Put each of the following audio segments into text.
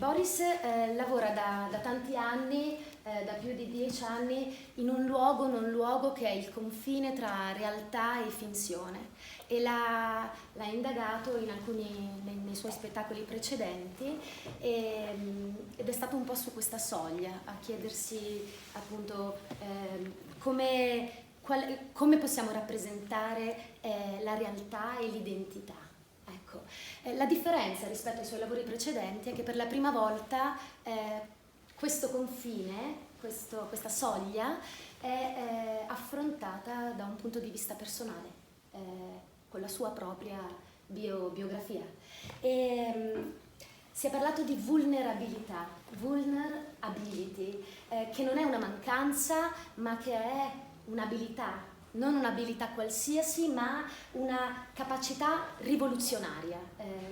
Boris lavora da tanti anni, da più di 10 anni, in un luogo che è il confine tra realtà e finzione, e l'ha indagato nei suoi spettacoli precedenti, ed è stato un po' su questa soglia a chiedersi appunto come possiamo rappresentare la realtà e l'identità. Ecco, la differenza rispetto ai suoi lavori precedenti è che per la prima volta questo confine, questa soglia è affrontata da un punto di vista personale, con la sua propria biografia. Si è parlato di vulnerabilità, vulnerability, che non è una mancanza, ma che è un'abilità. Non un'abilità qualsiasi, ma una capacità rivoluzionaria,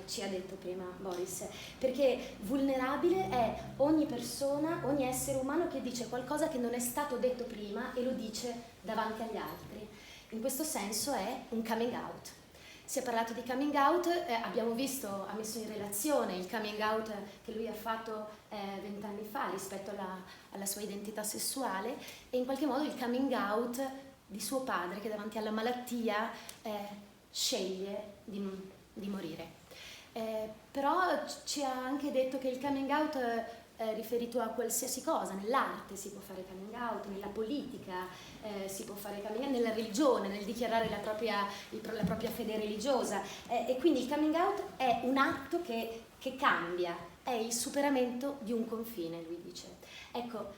ci ha detto prima Boris, perché vulnerabile è ogni persona, ogni essere umano che dice qualcosa che non è stato detto prima e lo dice davanti agli altri. In questo senso è un coming out. Si è parlato di coming out, ha messo in relazione il coming out che lui ha fatto 20 anni fa rispetto alla sua identità sessuale, e in qualche modo il coming out di suo padre che davanti alla malattia sceglie di morire. Però ci ha anche detto che il coming out è riferito a qualsiasi cosa. Nell'arte si può fare coming out, nella politica si può fare coming out, nella religione, nel dichiarare la propria fede religiosa, e quindi il coming out è un atto che cambia, è il superamento di un confine, lui dice. Ecco,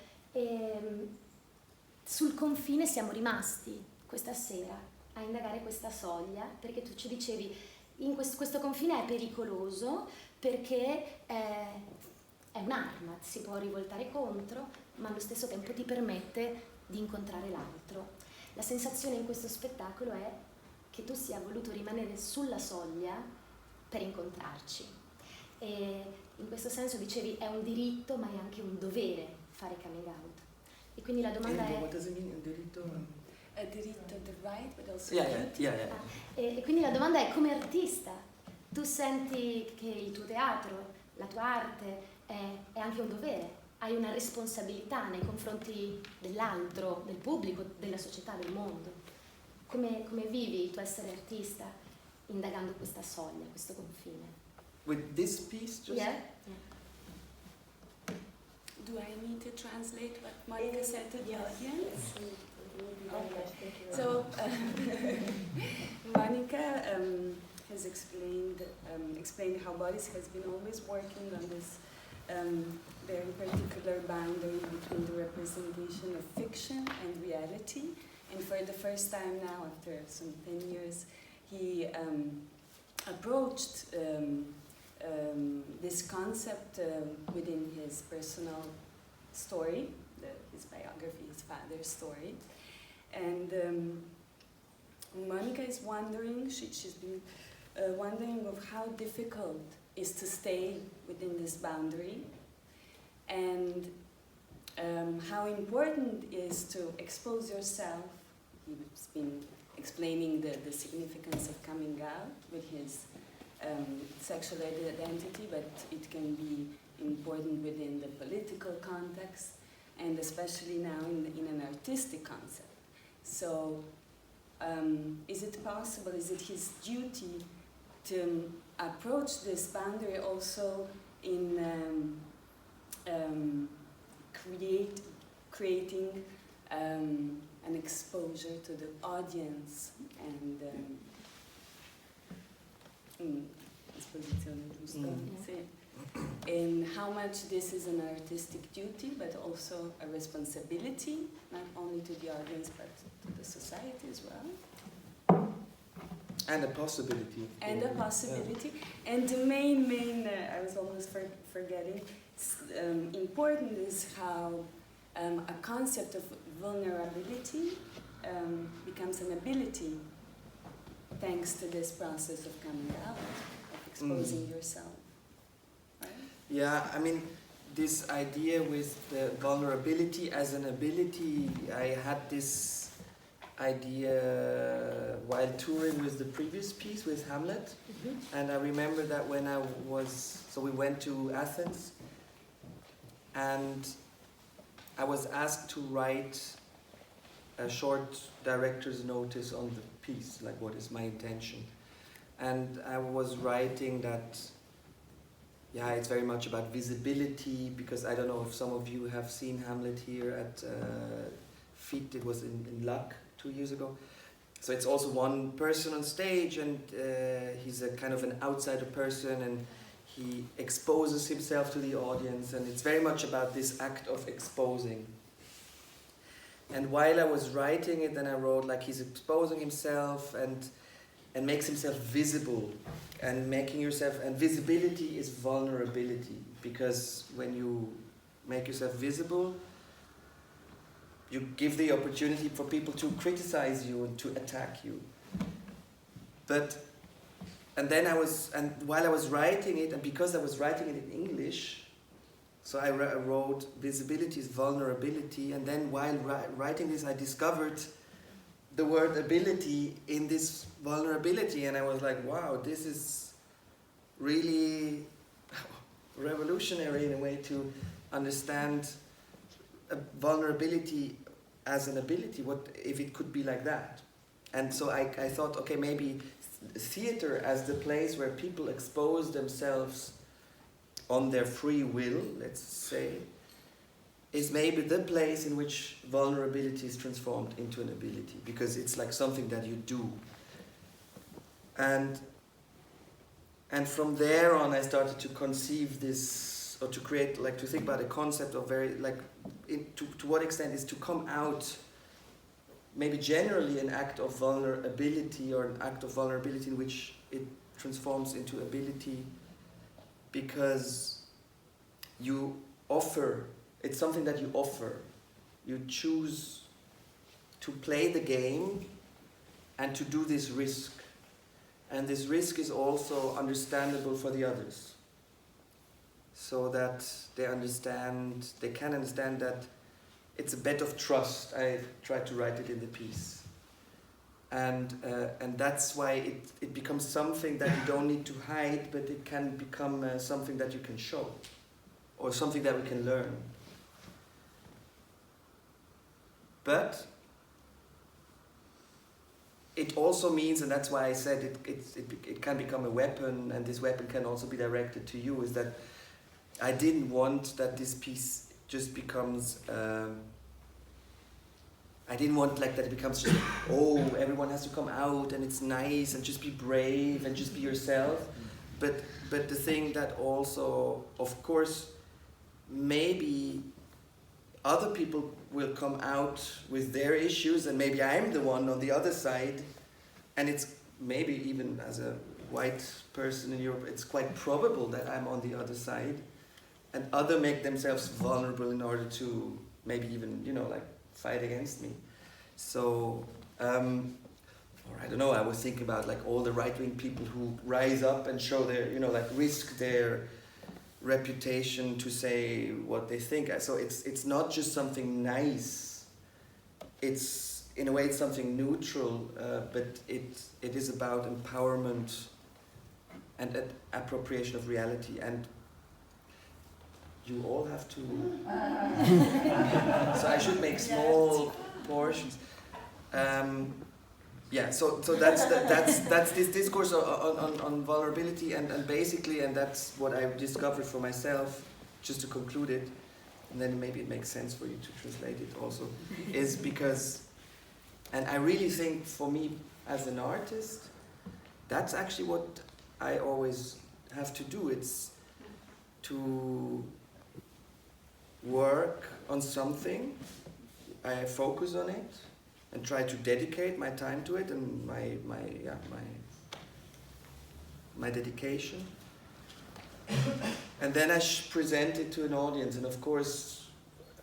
sul confine siamo rimasti questa sera a indagare questa soglia, perché tu ci dicevi questo confine è pericoloso perché è un'arma, si può rivoltare contro, ma allo stesso tempo ti permette di incontrare l'altro. La sensazione in questo spettacolo è che tu sia voluto rimanere sulla soglia per incontrarci, e in questo senso dicevi è un diritto ma è anche un dovere fare coming out. E quindi la domanda è... What does it mean? Diritto? Diritto, the right, but also duty. E quindi la domanda è, come artista, tu senti che il tuo teatro, la tua arte è anche un dovere? Hai una responsabilità nei confronti dell'altro, del pubblico, della società, del mondo? Come vivi il tuo essere artista indagando questa soglia, questo confine? With this piece, just? Yeah. Do I need to translate what Monica said to the audience? Okay. So, Monica has explained how Boris has been always working on this very particular boundary between the representation of fiction and reality. And for the first time now, after some 10 years, he approached this concept within his personal story, his biography, his father's story. And Monica is wondering, she's been wondering of how difficult it is to stay within this boundary, and how important it is to expose yourself. He's been explaining the significance of coming out with his sexual identity, but it can be important within the political context, and especially now in an artistic concept. So, is it possible, is it his duty to approach this boundary also in creating an exposure to the audience and esposizione, giusto? Sì. And how much this is an artistic duty, but also a responsibility, not only to the audience, but to the society as well. And a possibility. And a possibility. Yeah. And the main I was almost forgetting, important is how a concept of vulnerability becomes an ability thanks to this process of coming out, of exposing yourself. Yeah, I mean, this idea with the vulnerability as an ability, I had this idea while touring with the previous piece with Hamlet. And I remember that when we went to Athens, and I was asked to write a short director's notice on the piece, like what is my intention. And I was writing that, yeah, it's very much about visibility, because I don't know if some of you have seen Hamlet here at FIT, it was in Luck 2 years ago. So it's also one person on stage, and he's a kind of an outsider person, and he exposes himself to the audience, and it's very much about this act of exposing. And while I was writing it, then I wrote like he's exposing himself and makes himself visible, and making yourself, and visibility is vulnerability, because when you make yourself visible, you give the opportunity for people to criticize you and to attack you. And while I was writing it, and because I was writing it in English, so I wrote visibility is vulnerability, and then while writing this, I discovered the word ability in this vulnerability, and I was like, wow, this is really revolutionary in a way to understand a vulnerability as an ability. What if it could be like that? And so I thought, okay, maybe theater as the place where people expose themselves on their free will, let's say, is maybe the place in which vulnerability is transformed into an ability, because it's like something that you do. And from there on, I started to conceive this, or to create, like to think about a concept of very, like, to what extent is to come out, maybe generally an act of vulnerability, or an act of vulnerability in which it transforms into ability, because you offer, it's something that you offer. You choose to play the game and to do this risk. And this risk is also understandable for the others, so that they can understand that it's a bet of trust. I tried to write it in the piece. And that's why it becomes something that you don't need to hide, but it can become something that you can show, or something that we can learn. But it also means, and that's why I said it can become a weapon, and this weapon can also be directed to you, is that I didn't want that this piece just becomes, I didn't want like that it becomes just, oh, everyone has to come out and it's nice and just be brave and just be yourself. But the thing that also, of course, maybe other people will come out with their issues, and maybe I'm the one on the other side, and it's maybe even as a white person in Europe, it's quite probable that I'm on the other side, and others make themselves vulnerable in order to maybe even, like fight against me. So, or I don't know, I was thinking about like all the right-wing people who rise up and show their, like risk their reputation to say what they think. So it's not just something nice. It's, in a way, it's something neutral, but it is about empowerment and appropriation of reality. And you all have to. So I should make small portions. So that's this discourse on vulnerability, and basically, and that's what I discovered for myself, just to conclude it, and then maybe it makes sense for you to translate it also, is because, and I really think for me as an artist, that's actually what I always have to do. It's to work on something, I focus on it, and try to dedicate my time to it, and my dedication. And then I present it to an audience, and of course,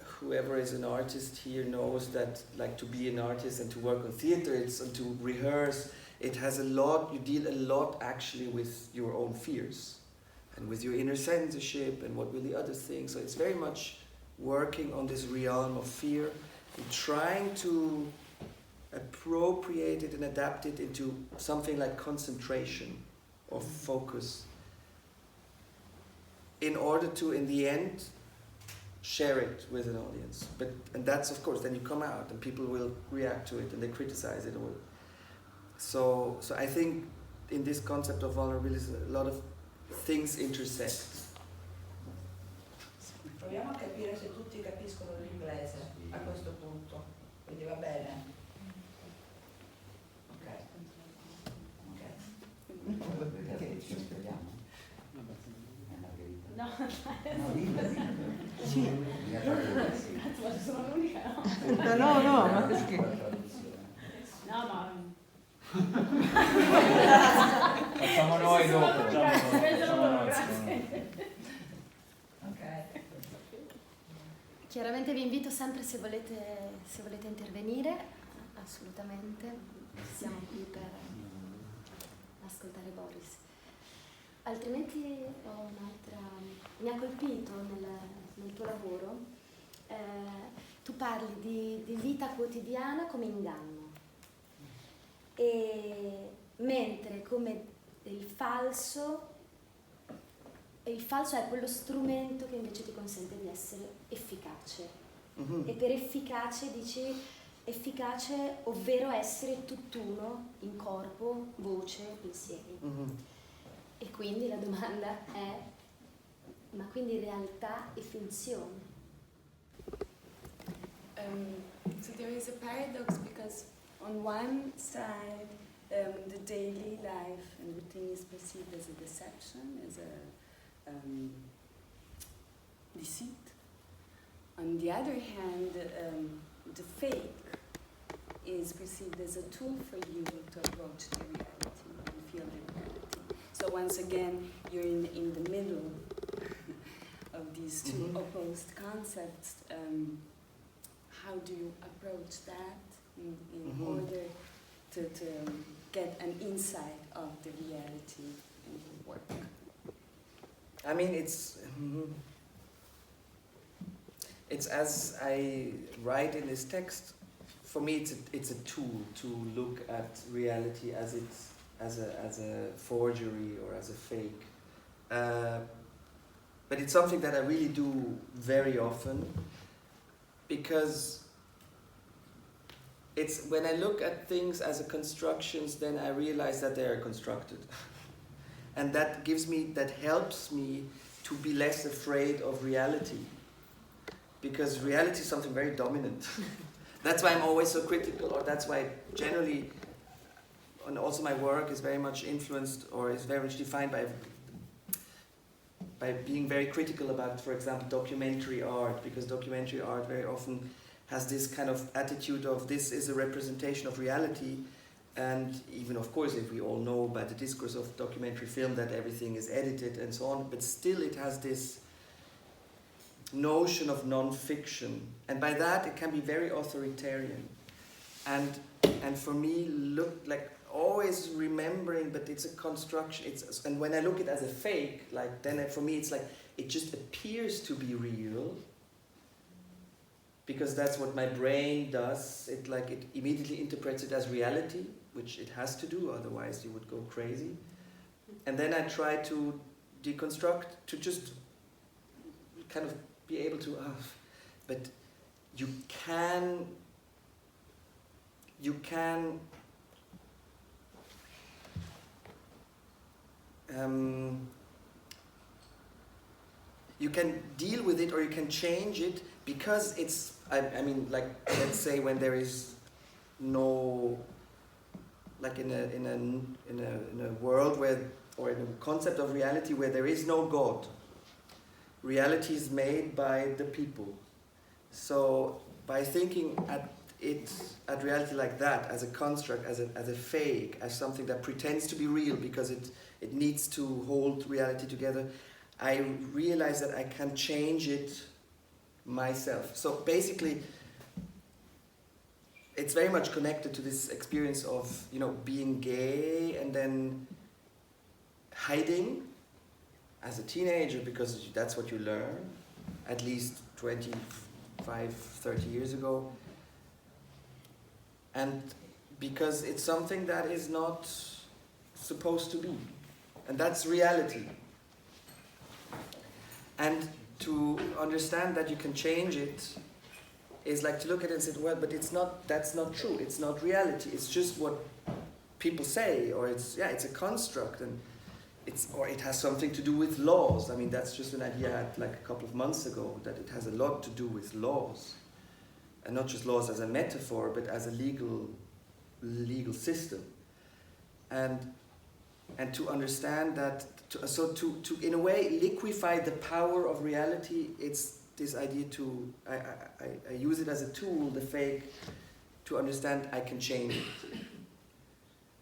whoever is an artist here knows that, like, to be an artist and to work on theater, and to rehearse, it has a lot, you deal a lot actually with your own fears, and with your inner censorship, and what will the others think. So it's very much working on this realm of fear, and trying to appropriate it and adapt it into something like concentration or focus, in order to, in the end, share it with an audience. And that's, of course, then you come out and people will react to it and they criticize it. So I think in this concept of vulnerability, a lot of things intersect. Proviamo a capire se tutti capiscono l'inglese a questo punto, quindi va bene? Ok. Perché ci spieghiamo? No, Sì. ma sono l'unica, no? No, ma perché? No, ma... Facciamo noi dopo. Chiaramente vi invito sempre, se volete intervenire, assolutamente, siamo qui per ascoltare Boris. Altrimenti ho un'altra... Mi ha colpito nel tuo lavoro, tu parli di vita quotidiana come inganno, mentre come il falso è quello strumento che invece ti consente di essere efficace. E per efficace dici efficace, ovvero essere tutt'uno in corpo, voce, pensieri. E quindi la domanda è, ma quindi realtà e finzione? So there is a paradox, because on one side the daily life and routine is perceived as a deception, as a deceit. On the other hand, the fake is perceived as a tool for you to approach the reality and feel the reality. So once again, you're in the middle of these two opposed concepts. How do you approach that in order to get an insight of the reality in your work? I mean, it's as I write in this text. For me, it's a tool to look at reality as a forgery or as a fake. But it's something that I really do very often, because it's when I look at things as a constructions, then I realize that they are constructed. And that helps me to be less afraid of reality. Because reality is something very dominant. That's why I'm always so critical, or that's why generally, and also my work is very much influenced, or is very much defined by being very critical about, for example, documentary art, because documentary art very often has this kind of attitude of this is a representation of reality, and even, of course, if we all know about the discourse of documentary film that everything is edited and so on, but still it has this notion of non-fiction, and by that it can be very authoritarian, and for me, look like always remembering, but it's a construction. And when I look at it as a fake, like then for me it's like it just appears to be real, because that's what my brain does. It immediately interprets it as reality, which it has to do, otherwise you would go crazy. And then I try to deconstruct, to just kind of be able to, but you can deal with it, or you can change it, because it's, I mean, like, let's say when there is no, like in a world where, or in a concept of reality where there is no God. Reality is made by the people. So by thinking at reality like that, as a construct, as a fake, as something that pretends to be real because it needs to hold reality together, I realize that I can change it myself. So basically, it's very much connected to this experience of, being gay and then hiding as a teenager, because that's what you learn, at least 25, 30 years ago. And because it's something that is not supposed to be. And that's reality. And understand that you can change it is like to look at it and say, well, but that's not true. It's not reality. It's just what people say, or it's a construct, and it has something to do with laws. I mean, that's just an idea I had like a couple of months ago, that it has a lot to do with laws, and not just laws as a metaphor, but as a legal system, and to understand that, to in a way liquefy the power of reality. It's this idea I use it as a tool, the fake, to understand I can change it.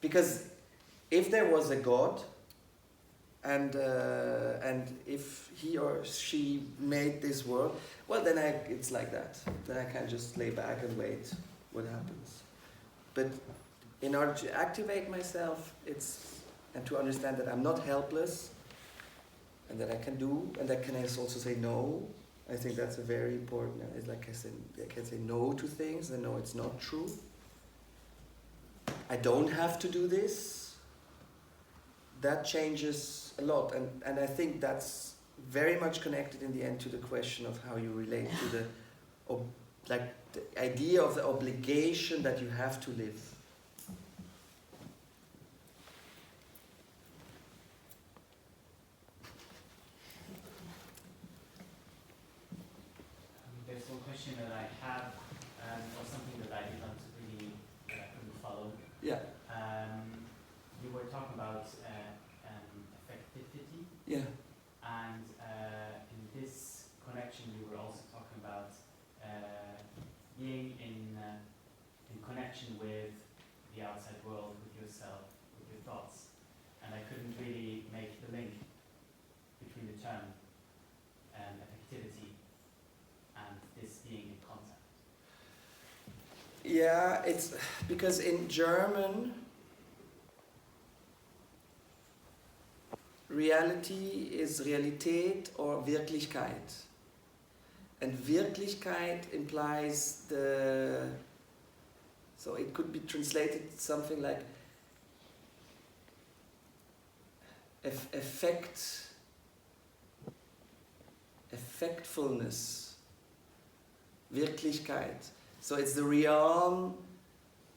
Because if there was a God, and if he or she made this world, well, then it's like that. Then I can just lay back and wait what happens. But in order to activate myself, and to understand that I'm not helpless, and that I can do, and that can also say no. I think that's a very important. It's like I can say no to things, and no, it's not true. I don't have to do this. That changes a lot, and I think that's very much connected in the end to the question of how you relate to the idea of the obligation that you have to live. There's one question that I have, or something that I didn't really couldn't follow. Yeah. You were talking about effectivity. Yeah. And in this connection, you were also talking about being in connection with the outside world, with yourself, with your thoughts. And I couldn't really make the link between the term effectivity and this being in contact. Yeah, it's because in German, reality is Realität or Wirklichkeit. And Wirklichkeit implies so it could be translated something like effectfulness, Wirklichkeit. So it's the realm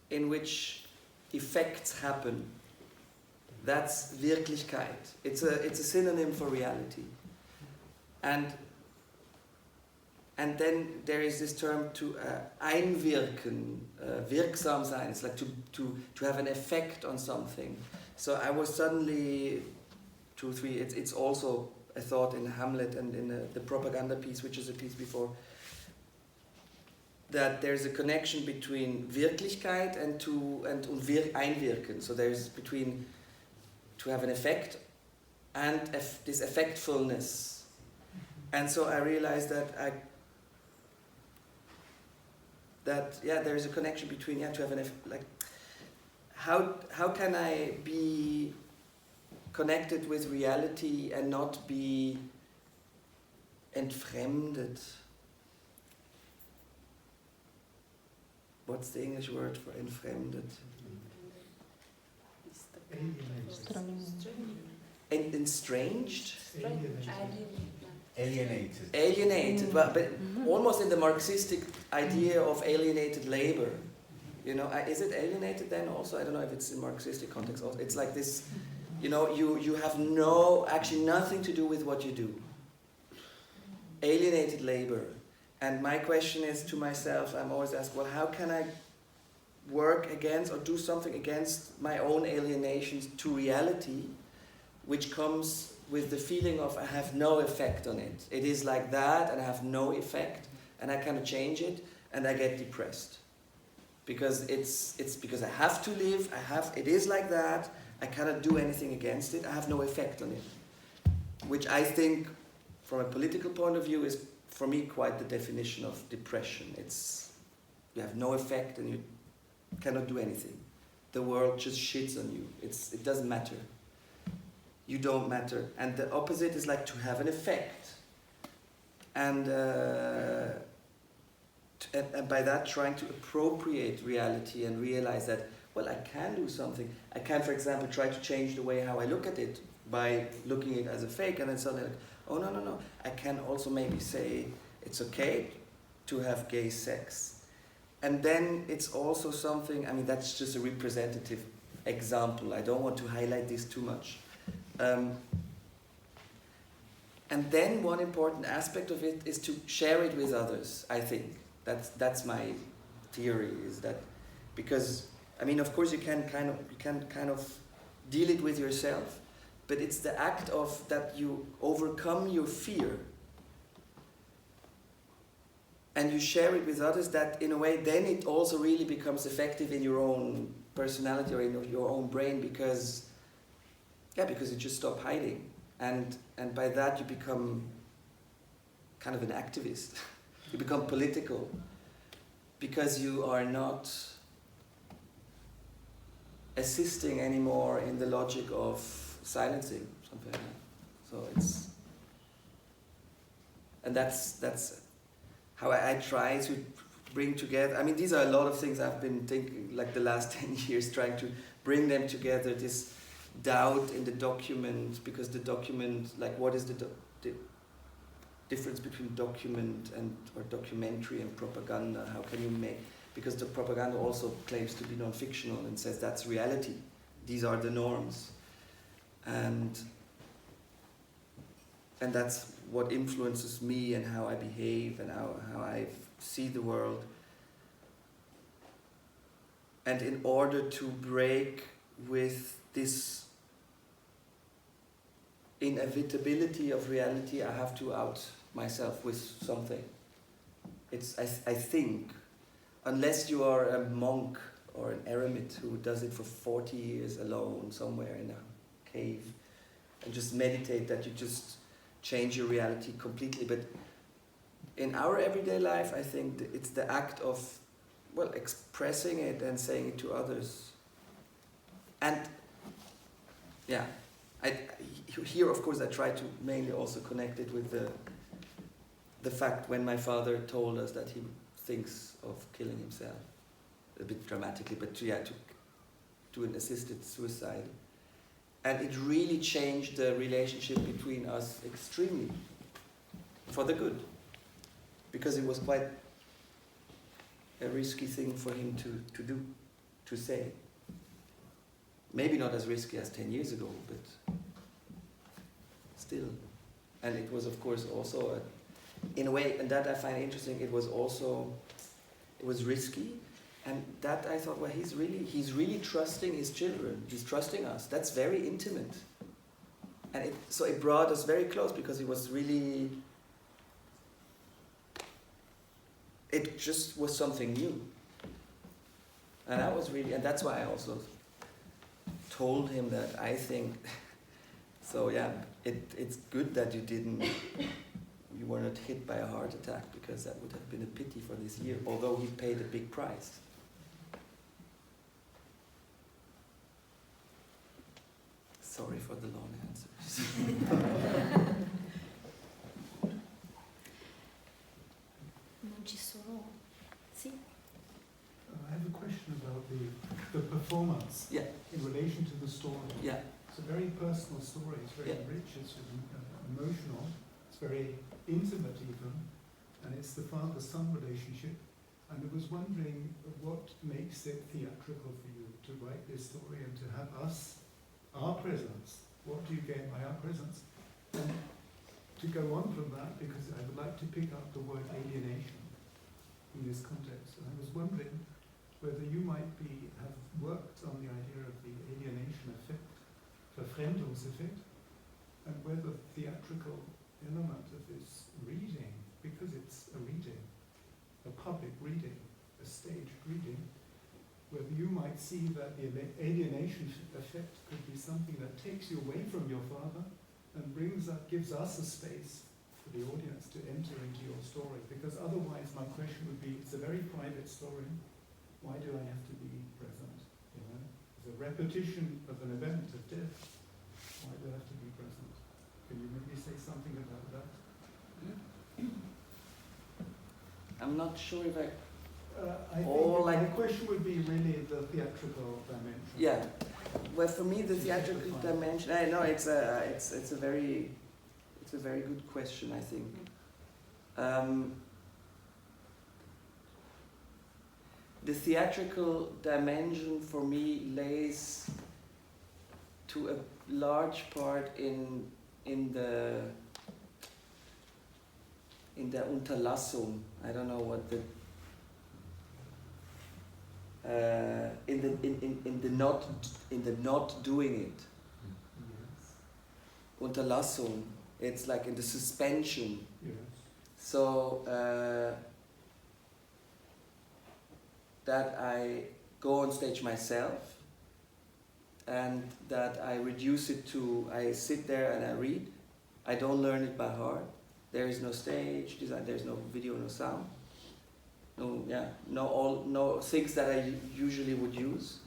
in which effects happen. That's Wirklichkeit. It's a synonym for reality. And then there is this term to einwirken, wirksam sein. It's like to have an effect on something. So I was suddenly, it's also a thought in Hamlet and in the propaganda piece, which is a piece before, that there's a connection between Wirklichkeit and einwirken. So there's between to have an effect and this effectfulness. And so I realized that there is a connection between to have an like how can I be connected with reality and not be entfremdet? What's the English word for entfremdet? Estranged? Alienated, but almost in the Marxistic idea of alienated labor. You know, is it alienated then also? I don't know if it's in Marxistic context also. It's like this, you know, you have actually nothing to do with what you do. Alienated labor. And my question is to myself, I'm always asked, well, how can I work against or do something against my own alienations to reality, which comes with the feeling of I have no effect on it. It is like that and I have no effect and I cannot change it and I get depressed. Because it's because I have to live, it is like that, I cannot do anything against it, I have no effect on it. Which I think, from a political point of view, is for me quite the definition of depression. You have no effect and you cannot do anything. The world just shits on you. It doesn't matter. You don't matter. And the opposite is like to have an effect. And by that trying to appropriate reality and realize that, well, I can do something. I can, for example, try to change the way how I look at it by looking at it as a fake, and then suddenly like, oh, no. I can also maybe say it's okay to have gay sex. And then it's also something, I mean, that's just a representative example. I don't want to highlight this too much. And then one important aspect of it is to share it with others, I think. That's my theory, is that, because, I mean, of course you can kind of deal it with yourself, but it's the act of that you overcome your fear and you share it with others, that in a way then it also really becomes effective in your own personality or in your own brain, because you just stop hiding. And by that you become kind of an activist. You become political, because you are not assisting anymore in the logic of silencing, something like that. So that's how I try to bring together. I mean, these are a lot of things I've been thinking, like the last 10 years, trying to bring them together, this doubt in the document, because the document, like, what is the difference between document or documentary and propaganda? How can you make, because the propaganda also claims to be non-fictional and says that's reality, these are the norms, and that's what influences me and how I behave and how I see the world. And in order to break with this inevitability of reality, I have to out myself with something. I think, unless you are a monk or an eremit who does it for 40 years alone somewhere in a cave and just meditate, that you just change your reality completely. But in our everyday life, I think it's the act of, well, expressing it and saying it to others. And yeah, here, of course, I try to mainly also connect it with the fact when my father told us that he thinks of killing himself, a bit dramatically, but to do an assisted suicide. And it really changed the relationship between us extremely, for the good, because it was quite a risky thing for him to do, to say. Maybe not as risky as 10 years ago, but still. And it was, of course, also, in a way, and that I find interesting, it was risky, and that I thought, well, he's really trusting his children, he's trusting us. That's very intimate. And so it brought us very close, because it was really, it just was something new. And and that's why I also told him that I think, so yeah, it's good that you were not hit by a heart attack, because that would have been a pity for this year, although he paid a big price. Sorry for the long answers. Non ci sono. Sì. I have a question about the performance, Yeah. in relation to the story. Yeah. It's a very personal story, it's very rich, it's emotional, it's very intimate even, and it's the father-son relationship. And I was wondering what makes it theatrical for you to write this story and to have our presence. What do you gain by our presence? And to go on from that, because I would like to pick up the word alienation in this context. And I was wondering whether you might have worked on the idea of the alienation effect, Verfremdungseffekt, and whether the theatrical element of this reading, because it's a reading, a public reading, a staged reading, whether you might see that the alienation effect could be something that takes you away from your father and gives us a space for the audience to enter into your story. Because otherwise my question would be, it's a very private story, why do I have to be present? You know, it's a repetition of an event of death. Why do I have to be present? Can you maybe say something about that? I'm not sure if I I Or think like- my question would be really the theatrical dimension. Yeah, well, for me the theatrical dimension, I know it's a It's a very good question, I think. The theatrical dimension for me lays to a large part in the Unterlassung. I don't know what the in the not doing it. Unterlassung. It's like in the suspension. Yes. So that I go on stage myself, and that I reduce it to, I sit there and I read. I don't learn it by heart. There is no stage design, there's no video, no sound. No things that I usually would use.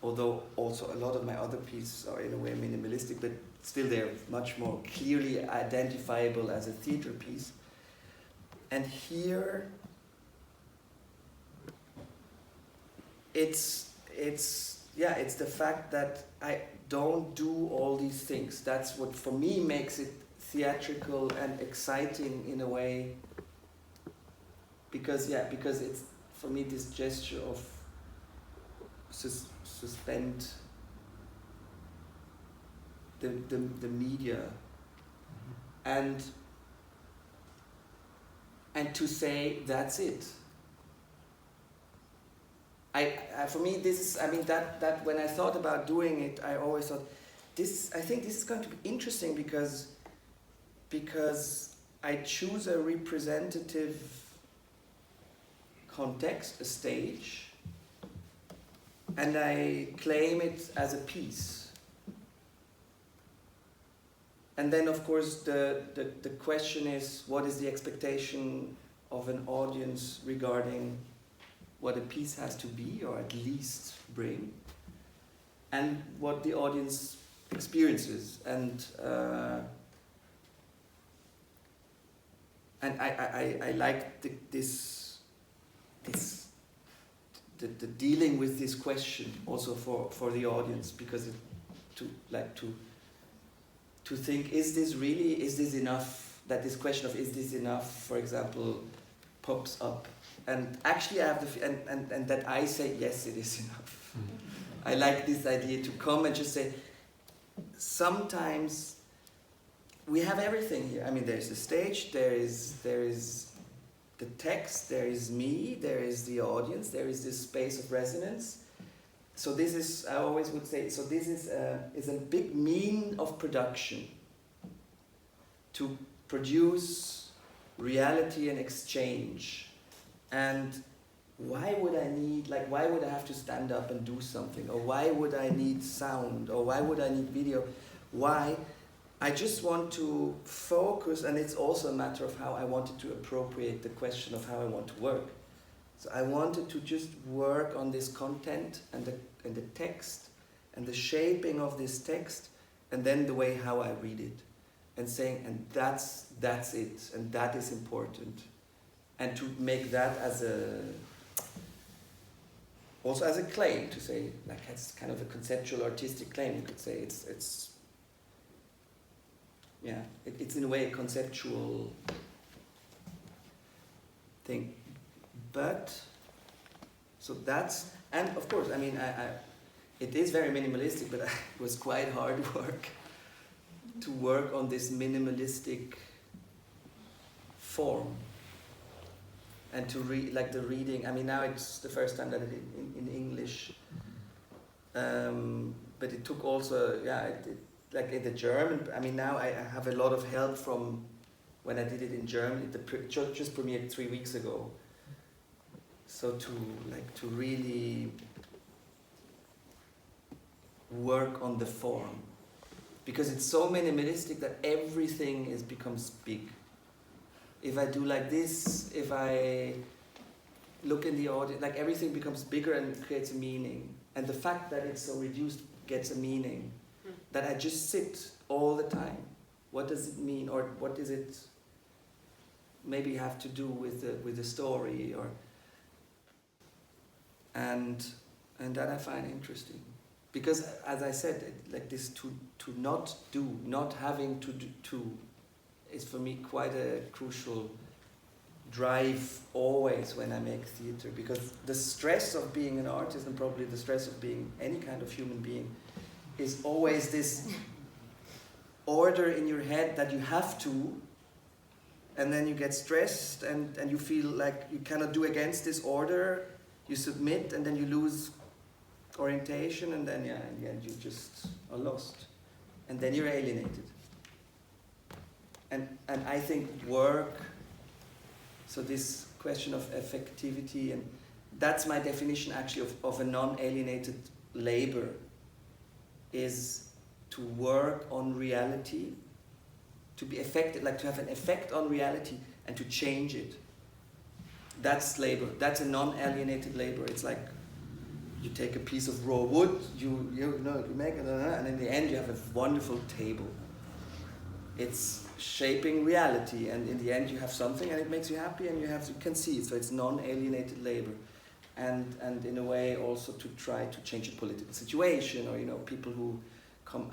Although also a lot of my other pieces are in a way minimalistic, but still they're much more clearly identifiable as a theater piece. And here, it's the fact that I don't do all these things. That's what for me makes it theatrical and exciting in a way. Because it's for me this gesture of suspend the media and to say that's it. For me this is, I mean, that when I thought about doing it, I always thought I think this is going to be interesting because I choose a representative context, a stage, and I claim it as a piece. And then of course the question is, what is the expectation of an audience regarding what a piece has to be, or at least bring, and what the audience experiences. And I like the dealing with this question also for the audience, because to think, is this enough, that this question of is this enough, for example, pops up. And actually I have and that I say, yes, it is enough. I like this idea to come and just say, sometimes we have everything here. I mean, there's the stage, there is the text, there is me, there is the audience, there is this space of resonance. So this is, I always would say, so this is a big mean of production to produce reality and exchange. And why would I have to stand up and do something? Or why would I need sound? Or why would I need video? Why? I just want to focus, and it's also a matter of how I wanted to appropriate the question of how I want to work. So I wanted to just work on this content and the text and the shaping of this text, and then the way how I read it, and saying, and that's it, and that is important, and to make that also as a claim, to say, like, it's kind of a conceptual artistic claim. You could say it's in a way a conceptual thing. But so that's, and of course, I mean, it is very minimalistic, but it was quite hard work to work on this minimalistic form and to read, like the reading. I mean, now it's the first time that I did in English, but it took also, like in the German. I mean, now I have a lot of help from when I did it in German. The just premiered 3 weeks ago. So to really work on the form, because it's so minimalistic that everything becomes big. If I do like this, if I look in the audience, like everything becomes bigger and creates a meaning. And the fact that it's so reduced gets a meaning. That I just sit all the time. What does it mean, or what does it maybe have to do with the story, or and that I find interesting, because as I said, like this to not do, not having to is for me quite a crucial drive always when I make theater, because the stress of being an artist, and probably the stress of being any kind of human being, is always this order in your head that you have to, and then you get stressed and you feel like you cannot do against this order, you submit, and then you lose orientation, and then in the end you just are lost, and then you're alienated. And I think work, so this question of effectivity, and that's my definition actually of a non-alienated labor, is to work on reality, to be affected, like to have an effect on reality and to change it. That's labor. That's a non-alienated labor. It's like you take a piece of raw wood, you make it, and in the end you have a wonderful table. It's shaping reality, and in the end you have something, and it makes you happy, and you can see it. So it's non-alienated labor, and in a way also to try to change a political situation, or people who come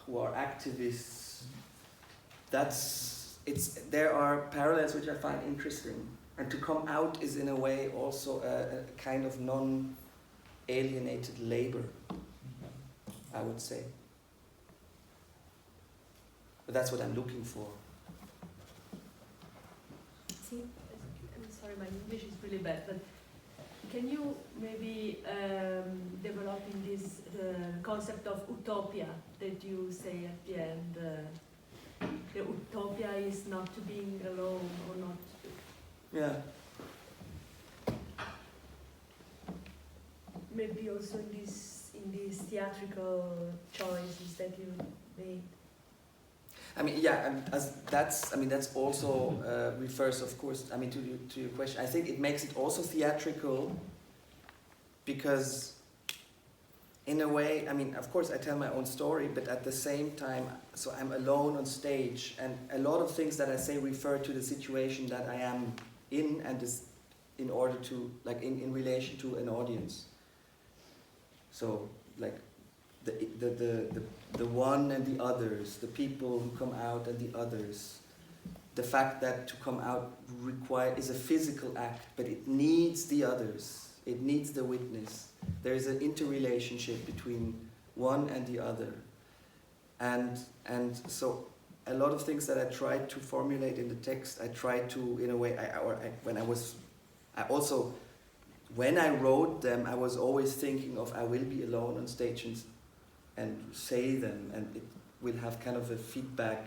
who are activists. There are parallels which I find interesting, and to come out is in a way also a kind of non-alienated labor, I would say. But that's what I'm looking for. See, I'm sorry, my English is really bad, but can you maybe develop in this concept of utopia that you say at the end? The utopia is not to being alone, or not. Yeah. Maybe also in these theatrical choices that you made. I mean, yeah, that's also refers, of course, to your question. I think it makes it also theatrical because, in a way, of course, I tell my own story, but at the same time, so I'm alone on stage, and a lot of things that I say refer to the situation that I am in, and is in order to, in relation to an audience. So, the one and the others, the people who come out and the others. The fact that to come out is a physical act, but it needs the others. It needs the witness. There is an interrelationship between one and the other. And so a lot of things that I tried to formulate in the text, I tried to, in a way, when I wrote them, I was always thinking of I will be alone on stage and say them, and it will have kind of a feedback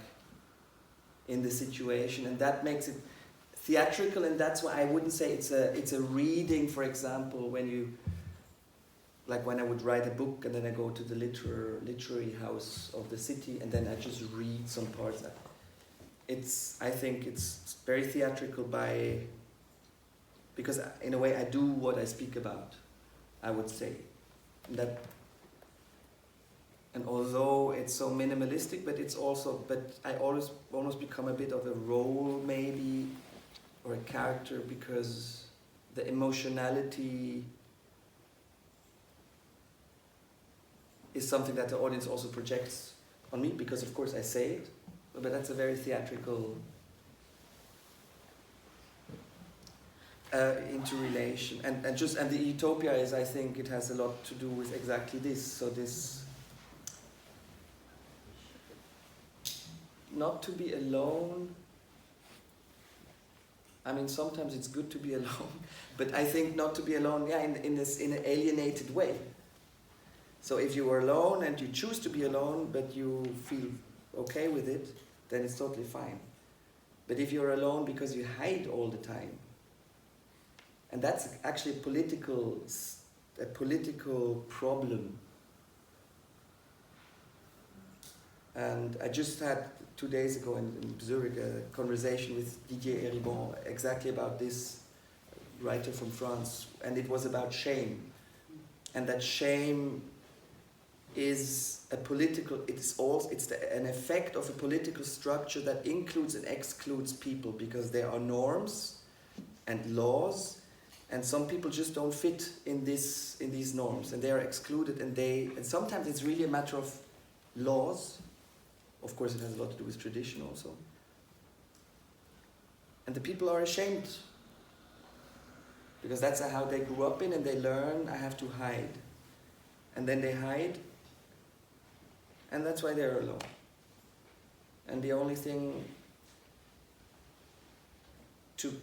in the situation, and that makes it theatrical, and that's why I wouldn't say it's a reading, for example, when I would write a book and then I go to the literary house of the city and then I just read some parts. I think it's very theatrical because in a way I do what I speak about, I would say. And although it's so minimalistic, but I almost become a bit of a role maybe, or a character, because the emotionality is something that the audience also projects on me, because of course I say it, but that's a very theatrical interrelation. And the utopia is, I think it has a lot to do with exactly this. So this, not to be alone. Sometimes it's good to be alone, but I think not to be alone, in an alienated way. So if you are alone and you choose to be alone, but you feel okay with it, then it's totally fine. But if you're alone because you hide all the time, and that's actually a political problem. And I just had 2 days ago in Zurich a conversation with Didier Eribon exactly about this writer from France, and it was about shame, and that shame is an effect of a political structure that includes and excludes people, because there are norms and laws, and some people just don't fit in these norms, and they are excluded, and sometimes it's really a matter of laws. Of course, it has a lot to do with tradition also. And the people are ashamed. Because that's how they grew up in, and they learn, I have to hide. And then they hide, and that's why they're alone. And the only thing to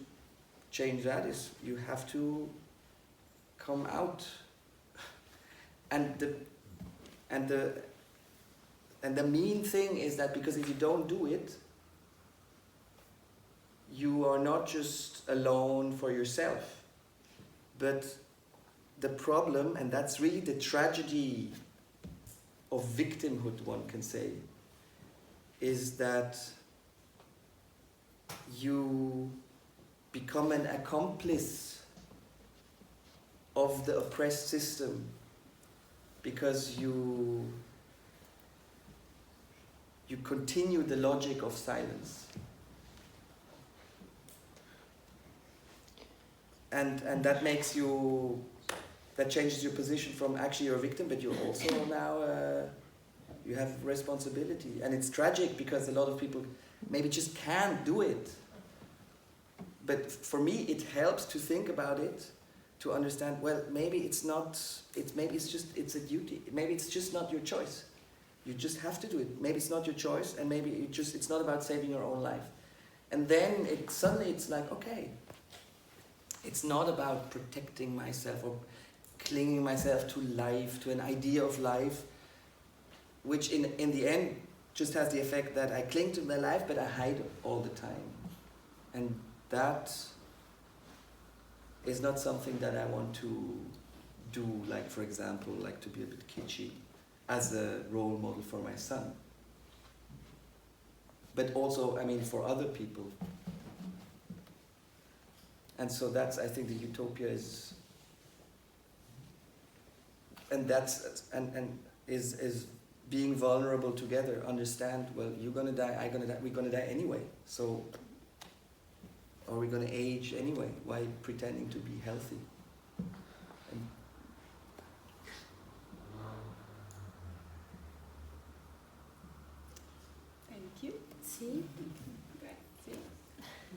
change that is you have to come out. And the mean thing is that because if you don't do it, you are not just alone for yourself. But the problem, and that's really the tragedy of victimhood, one can say, is that you become an accomplice of the oppressed system because you continue the logic of silence. And that makes you, that changes your position from actually you're a victim, but you're also now, you have responsibility. And it's tragic because a lot of people maybe just can't do it. But for me, it helps to think about it, to understand, well, maybe it's not, it's a duty. Maybe it's just not your choice. You just have to do it. Maybe it's not your choice, and maybe it's not about saving your own life. And then suddenly it's like, okay, it's not about protecting myself or clinging myself to life, to an idea of life, which in the end just has the effect that I cling to my life, but I hide all the time. And that is not something that I want to do, like, for example, like to be a bit kitschy as a role model for my son. But also, I mean, for other people. And so that's, I think the utopia is, and that's, and is being vulnerable together, understand, well, you're gonna die, I'm gonna die, we're gonna die anyway, so, or we're gonna age anyway, why pretending to be healthy? And Thank you. Sì. Grazie.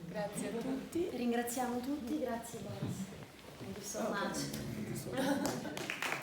Grazie a tutti. Ringraziamo tutti, grazie Boris. Thank you so much. thank you so much.